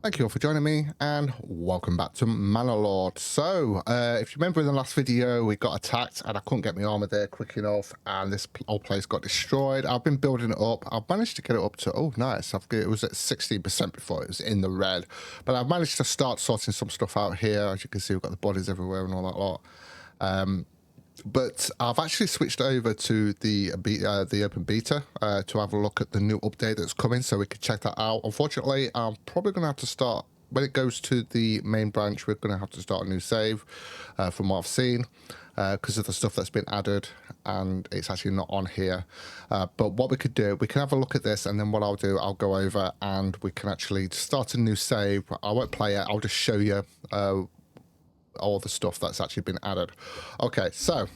Thank you all for joining me and welcome back to Manor Lords. So, if you remember in the last video, we got attacked and I couldn't get my armor there quick enough and this old place got destroyed. I've been building it up. I've managed to get it up to, oh nice, it was at 16% before it was in the red. But I've managed to start sorting some stuff out here. As you can see, we've got the bodies everywhere and all that lot. But I've actually switched over to the open beta to have a look at the new update that's coming, so we can check that out. Unfortunately, I'm probably going to have to start, when it goes to the main branch, we're going to have to start a new save from what I've seen because of the stuff that's been added, and it's actually not on here. But what we could do, we can have a look at this, and then what I'll do, I'll go over and we can actually start a new save. I won't play it, I'll just show you all the stuff that's actually been added. Okay, so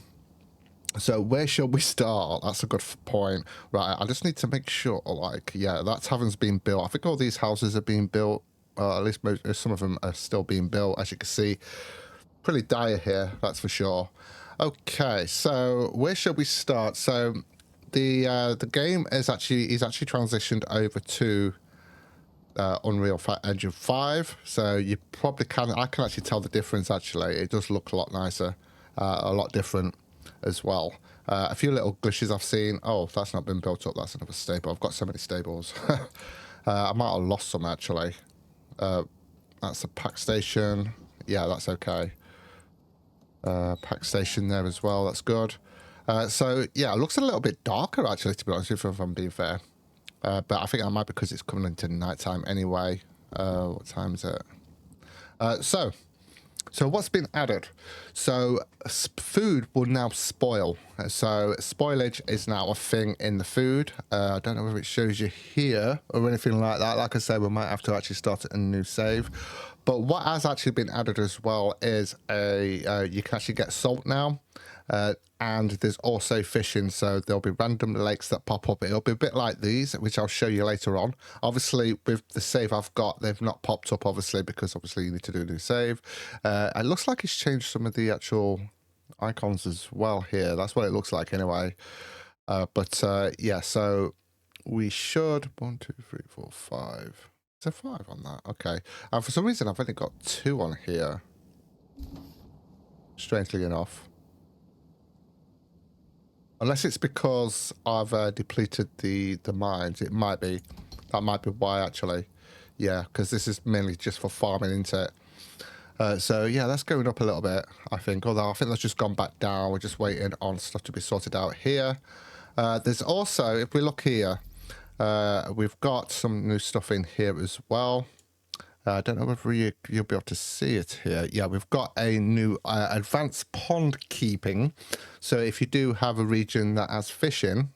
where shall we start? That's a good point. Right, I just need to make sure, like, yeah, that tavern's been built. I think all these houses are being built, at least some of them are still being built, as you can see. Pretty dire here, that's for sure. Okay, so where shall we start? So the game is actually transitioned over to Unreal Engine 5, so you probably I can actually tell the difference. Actually, it does look a lot nicer, a lot different as well. A few little glitches I've seen. Oh, that's not been built up, that's another stable. I've got so many stables. I might have lost some actually. That's a pack station. Yeah, that's okay. Pack station there as well, that's good. So yeah, it looks a little bit darker actually, to be honest with you, if I'm being fair. But I think that might be because it's coming into nighttime anyway. What time is it? So what's been added? So food will now spoil. So spoilage is now a thing in the food. I don't know if it shows you here or anything like that. Like I said, we might have to actually start a new save. But what has actually been added as well is you can actually get salt now. And there's also fishing, so there'll be random lakes that pop up. It'll be a bit like these, which I'll show you later on. Obviously, with the save I've got, they've not popped up, obviously, because obviously you need to do a new save. It looks like it's changed some of the actual icons as well here. That's what it looks like anyway. Yeah, so we should... 1, 2, 3, 4, 5. Is there 5 on that? Okay. And for some reason, I've only got 2 on here. Strangely enough. Unless it's because I've depleted the mines, it might be. That might be why, actually. Yeah, because this is mainly just for farming, isn't it? So, yeah, that's going up a little bit, I think. Although I think that's just gone back down. We're just waiting on stuff to be sorted out here. There's also, if we look here, we've got some new stuff in here as well. I don't know whether you'll be able to see it here. Yeah, we've got a new advanced pond keeping. So if you do have a region that has fishing,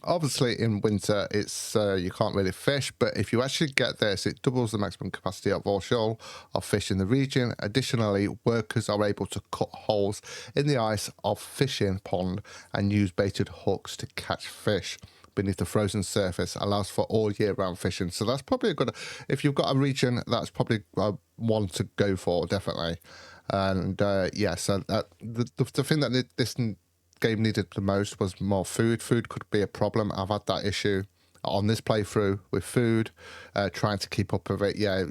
obviously in winter it's you can't really fish, but if you actually get this, it doubles the maximum capacity of all shoal of fish in the region. Additionally, workers are able to cut holes in the ice of fishing pond and use baited hooks to catch fish beneath the frozen surface. Allows for all year round fishing, so that's probably a good, if you've got a region, that's probably one to go for, definitely. And yeah, so the thing that this game needed the most was more food. Food could be a problem. I've had that issue on this playthrough with food, trying to keep up with it. Yeah,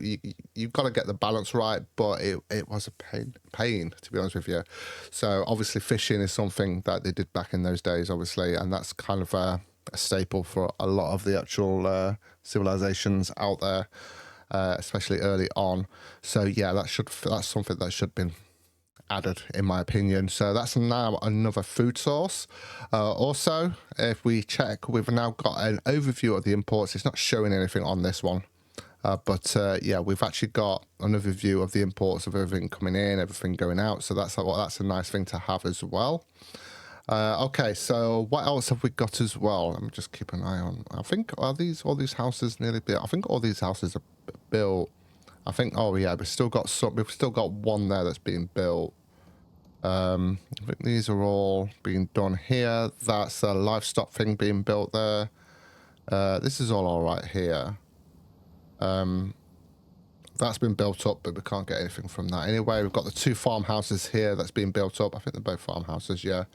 you've got to get the balance right, but it was a pain, to be honest with you. So obviously fishing is something that they did back in those days, obviously, and that's kind of a staple for a lot of the actual civilizations out there, especially early on. So yeah, that's something that should have been added, in my opinion. So that's now another food source. Also, if we check, we've now got an overview of the imports. It's not showing anything on this one, but yeah, we've actually got an overview of the imports of everything coming in, everything going out. So that's a nice thing to have as well. Okay, so what else have we got as well? Let me just keep an eye on. I think all these houses nearly built? I think all these houses are built. I think, oh yeah, we've still got one there that's being built. I think these are all being done here. That's a livestock thing being built there. This is all right here. That's been built up, but we can't get anything from that. Anyway, we've got the 2 farmhouses here that's being built up. I think they're both farmhouses, yeah,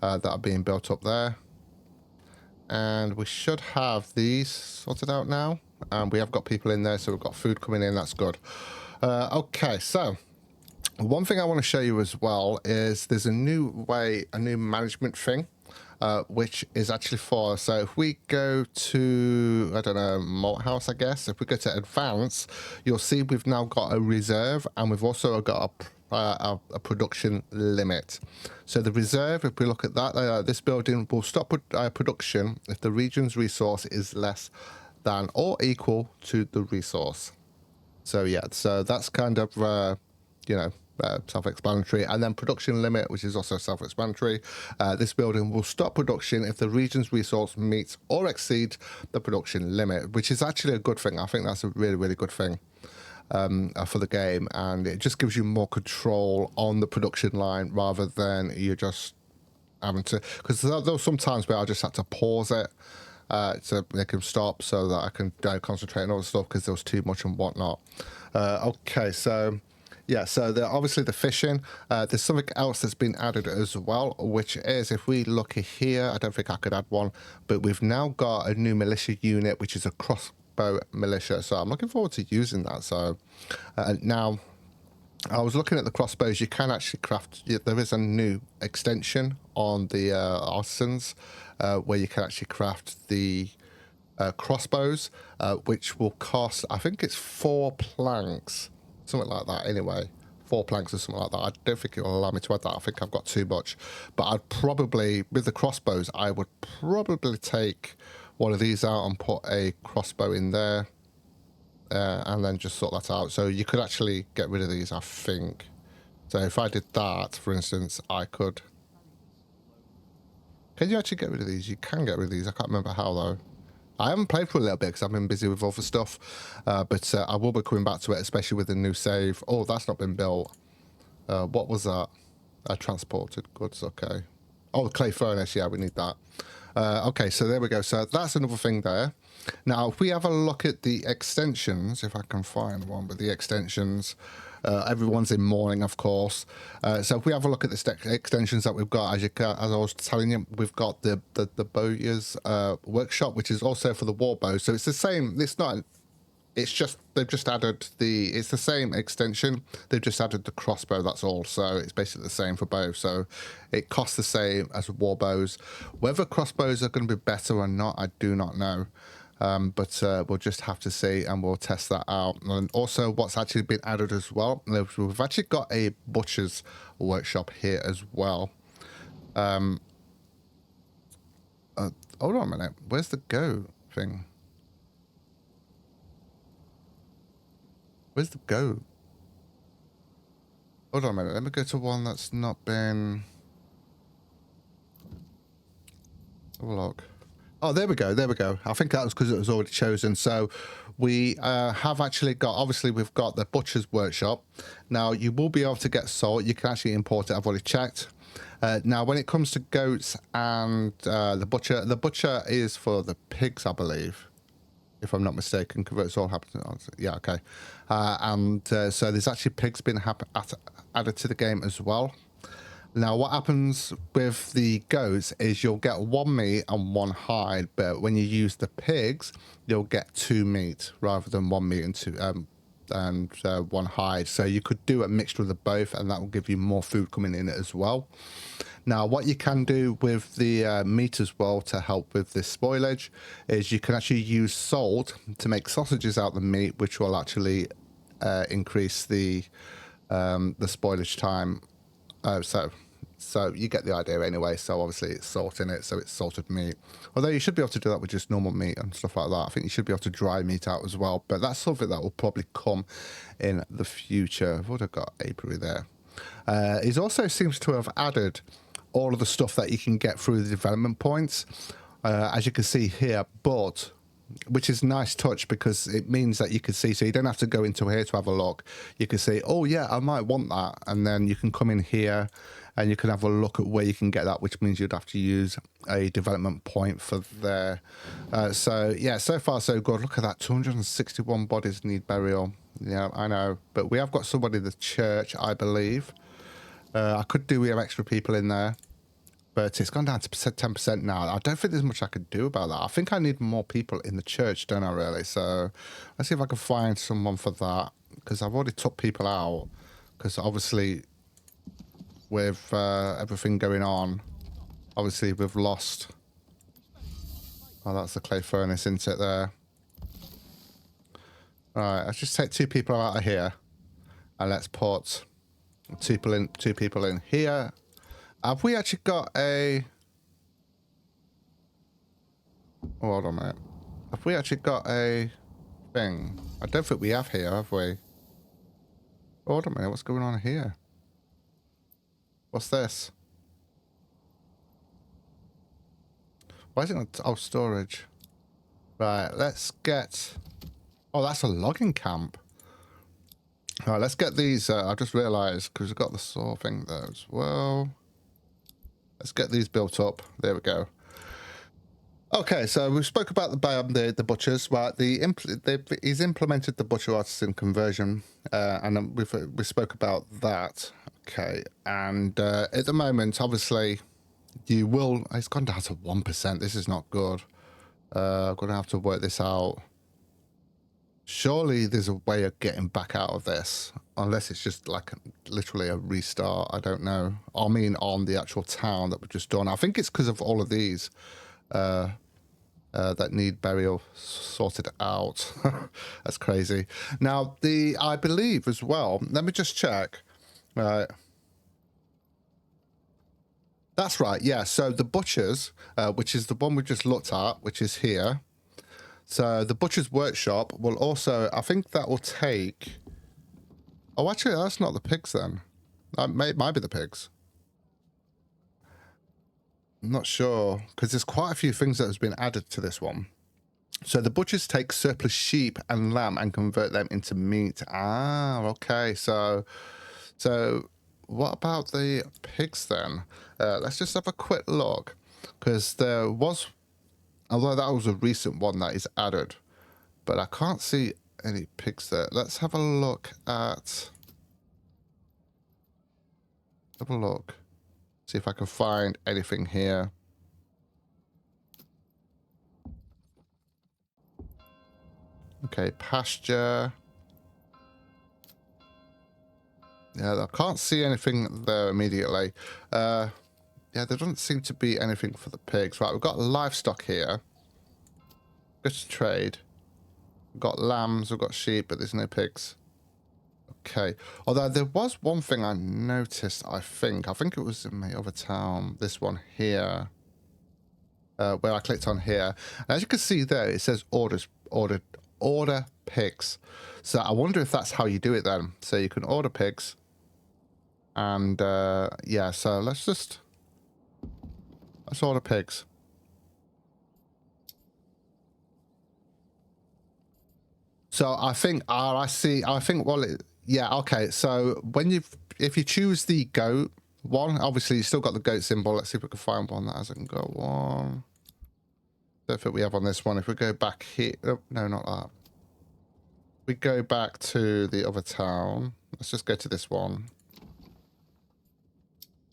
that are being built up there. And we should have these sorted out now. and we have got people in there, so we've got food coming in. That's good. Okay, so one thing I want to show you as well is there's a new management thing, which is actually for, so if we go to, I don't know, Malt House, I guess, if we go to Advance, you'll see we've now got a reserve, and we've also got a production limit. So the reserve, if we look at that, this building will stop production if the region's resource is less than or equal to the resource. So yeah, so that's kind of, you know, self-explanatory. And then production limit, which is also self-explanatory. This building will stop production if the region's resource meets or exceeds the production limit, which is actually a good thing. I think that's a really, really good thing for the game, and it just gives you more control on the production line rather than you just having to, because there are sometimes where I just had to pause it to make them stop so that I can concentrate on other stuff because there was too much and whatnot. Okay, so yeah, so obviously the fishing, there's something else that's been added as well, which is, if we look here, I don't think I could add one, but we've now got a new militia unit, which is a Crossbow Militia. So I'm looking forward to using that. So now, I was looking at the crossbows. You can actually craft, there is a new extension on the artisans where you can actually craft the crossbows, which will cost, I think it's 4 planks. Something like that anyway. 4 planks or something like that. I don't think it will allow me to add that. I think I've got too much. But I'd probably, with the crossbows, I would probably take one of these out and put a crossbow in there. And then just sort that out. So you could actually get rid of these, I think. So if I did that, for instance, I could... Can you actually get rid of these? You can get rid of these. I can't remember how, though. I haven't played for a little bit because I've been busy with other stuff, but I will be coming back to it, especially with the new save. Oh, that's not been built. What was that? Transported goods, okay. Oh, the clay furnace, yeah, we need that. Okay, so there we go. So that's another thing there. Now, if we have a look at the extensions, if I can find one, but the extensions, everyone's in mourning, of course. So if we have a look at the extensions that we've got, as I was telling you, we've got the bowyer's workshop, which is also for the war bow. So it's the same. It's not. It's just they've just added it's the same extension. They've just added the crossbow. That's all. So it's basically the same for both. So it costs the same as war bows. Whether crossbows are going to be better or not, I do not know. But we'll just have to see, and we'll test that out. And also, what's actually been added as well, we've actually got a butcher's workshop here as well. Hold on a minute. Where's the go thing? Where's the go? Hold on a minute. Let me go to one that's not been... Have a look. Oh, there we go. There we go. I think that was because it was already chosen. So we have actually got, obviously, we've got the butcher's workshop. Now, you will be able to get salt. You can actually import it. I've already checked. Now, when it comes to goats and the butcher is for the pigs, I believe, if I'm not mistaken. Converts all happen. Yeah, okay. So there's actually pigs been added to the game as well. Now, what happens with the goats is you'll get 1 meat and 1 hide, but when you use the pigs, you'll get 2 meat rather than 1 meat and 2 1 hide. So you could do a mixture of the both, and that will give you more food coming in as well. Now, what you can do with the meat as well to help with this spoilage is you can actually use salt to make sausages out of the meat, which will actually increase the spoilage time. So you get the idea anyway. So obviously it's salt in it, so it's salted meat. Although you should be able to do that with just normal meat and stuff like that. I think you should be able to dry meat out as well. But that's something that will probably come in the future. I've already got apiary there. He also seems to have added all of the stuff that you can get through the development points, as you can see here, but which is a nice touch because it means that you can see, so you don't have to go into here to have a look. You can say, oh yeah, I might want that, and then you can come in here and you can have a look at where you can get that, which means you'd have to use a development point for there. So yeah, so far so good. Look at that, 261 bodies need burial. Yeah, I know, but we have got somebody in the church, I believe. I could do, we have extra people in there, But it's gone down to 10% now. I don't think there's much I could do about that. I think I need more people in the church, don't I, really? So let's see if I can find someone for that. Because I've already took people out. Because obviously, with everything going on, obviously we've lost... Oh, that's the clay furnace, isn't it, there? Alright, let's just take 2 people out of here. And let's put 2 people in here. Have we actually got a... Oh, hold on a minute. Have we actually got a thing? I don't think we have here, have we? Hold on a minute, what's going on here? What's this? Why is it not... Oh, storage. Right, let's get... Oh, that's a logging camp. All right, let's get these. I just realised, because we've got the saw thing there as well. Let's get these built up. There we go. Okay, so we spoke about the butchers. Right, he's implemented the butcher artisan conversion, and we spoke about that. Okay, and at the moment, obviously, you will. It's gone down to 1%. This is not good. I'm gonna have to work this out. Surely there's a way of getting back out of this, unless it's just like literally a restart. I don't know. I mean, on the actual town that we've just done. I think it's because of all of these that need burial sorted out. That's crazy. Now, I believe as well, let me just check. Right. That's right, yeah. So the butchers, which is the one we just looked at, which is here. So the butcher's workshop will also, I think that will take... Oh, actually, that's not the pigs then. It might be the pigs. I'm not sure, because there's quite a few things that has been added to this one. So the butchers take surplus sheep and lamb and convert them into meat. Ah, okay. So what about the pigs then? Let's just have a quick look, because there was... Although that was a recent one that is added. But I can't see any pigs there. Let's have a look at... Have a look. See if I can find anything here. Okay, pasture. Yeah, I can't see anything there immediately. Yeah, there doesn't seem to be anything for the pigs. Right, we've got livestock here. Go to trade. We've got lambs, we've got sheep, but there's no pigs. Okay. Although there was one thing I noticed, I think it was in my other town. This one here. Where I clicked on here. And as you can see there, it says order pigs. So I wonder if that's how you do it then. So you can order pigs. And yeah, so let's order pigs. So I think, well, yeah, okay. So if you choose the goat one, obviously you still got the goat symbol. Let's see if we can find one that hasn't got one. Don't think we have on this one. If we go back here, oh, no, not that. We go back to the other town. Let's just go to this one.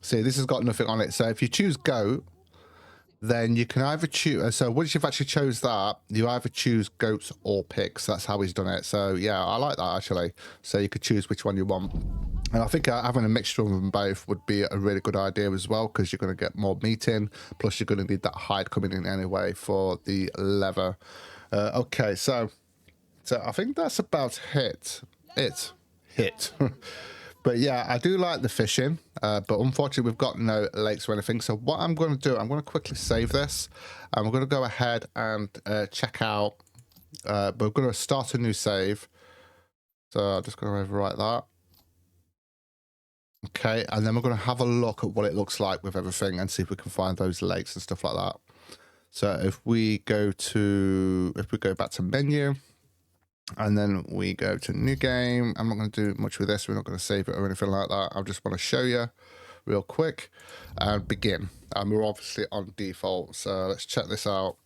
See, this has got nothing on it. So if you choose goat, then you can either choose... So once you've actually chose that, you either choose goats or pigs. That's how he's done it. So yeah, I like that actually. So you could choose which one you want. And I think having a mixture of them both would be a really good idea as well, because you're going to get more meat in. Plus you're going to need that hide coming in anyway for the leather. Okay, so I think that's about it. But yeah, I do like the fishing, but unfortunately we've got no lakes or anything. So what I'm going to do, I'm going to quickly save this. And we're going to go ahead and check out, but we're going to start a new save. So I'm just going to overwrite that. Okay, and then we're going to have a look at what it looks like with everything and see if we can find those lakes and stuff like that. So if we go back to menu, and then we go to new game. I'm not going to do much with this. We're not going to save it or anything like that. I just want to show you real quick and begin. And we're obviously on default. So let's check this out.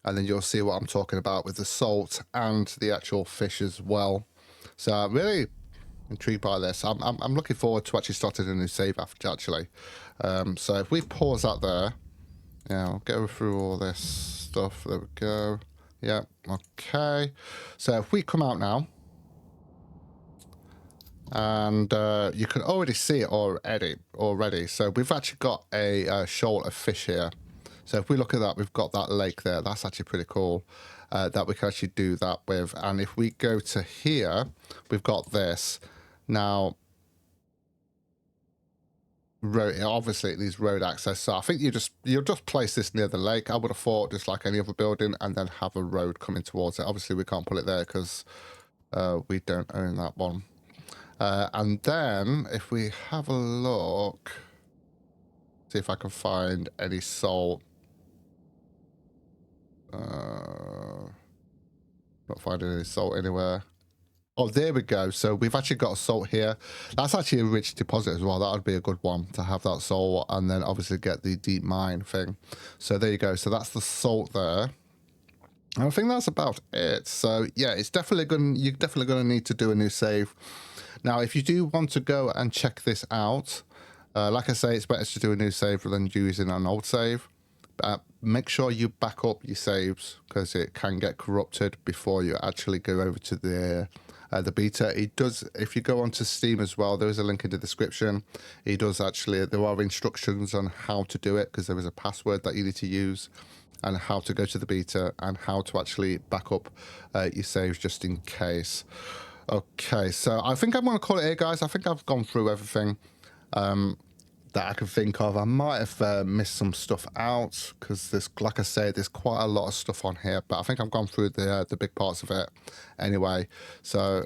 And then you'll see what I'm talking about with the salt and the actual fish as well. So really, intrigued by this. I'm looking forward to actually starting a new save after, actually. So if we pause that there, yeah, I'll go through all this stuff. There we go. Yeah, okay. So if we come out now, and you can already see it already. So we've actually got a shoal of fish here. So if we look at that, we've got that lake there. That's actually pretty cool that we can actually do that with. And if we go to here, we've got this. Now, obviously it needs road access. So I think you'll just place this near the lake. I would have thought just like any other building, and then have a road coming towards it. Obviously we can't put it there because we don't own that one. And then if we have a look, see if I can find any salt. Not finding any salt anywhere. Oh, there we go. So we've actually got a salt here. That's actually a rich deposit as well. That would be a good one to have that salt, and then obviously get the deep mine thing. So there you go. So that's the salt there. And I think that's about it. So yeah, it's definitely you're definitely going to need to do a new save. Now, if you do want to go and check this out, like I say, it's better to do a new save than using an old save. Make sure you back up your saves because it can get corrupted before you actually go over to the beta. It does, if you go onto Steam as well, there is a link in the description. It does actually, there are instructions on how to do it because there is a password that you need to use, and how to go to the beta, and how to actually back up your saves just in case. Okay, so I think I'm going to call it here, guys. I think I've gone through everything that I can think of. I might have missed some stuff out because there's, like I say, there's quite a lot of stuff on here, but I think I've gone through the big parts of it anyway. So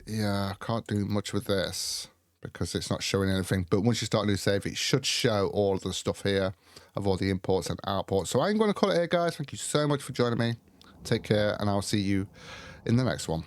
yeah, I can't do much with this because it's not showing anything. But once you start a new save, it should show all of the stuff here of all the imports and outports. So I'm going to call it here, guys. Thank you so much for joining me. Take care, and I'll see you in the next one.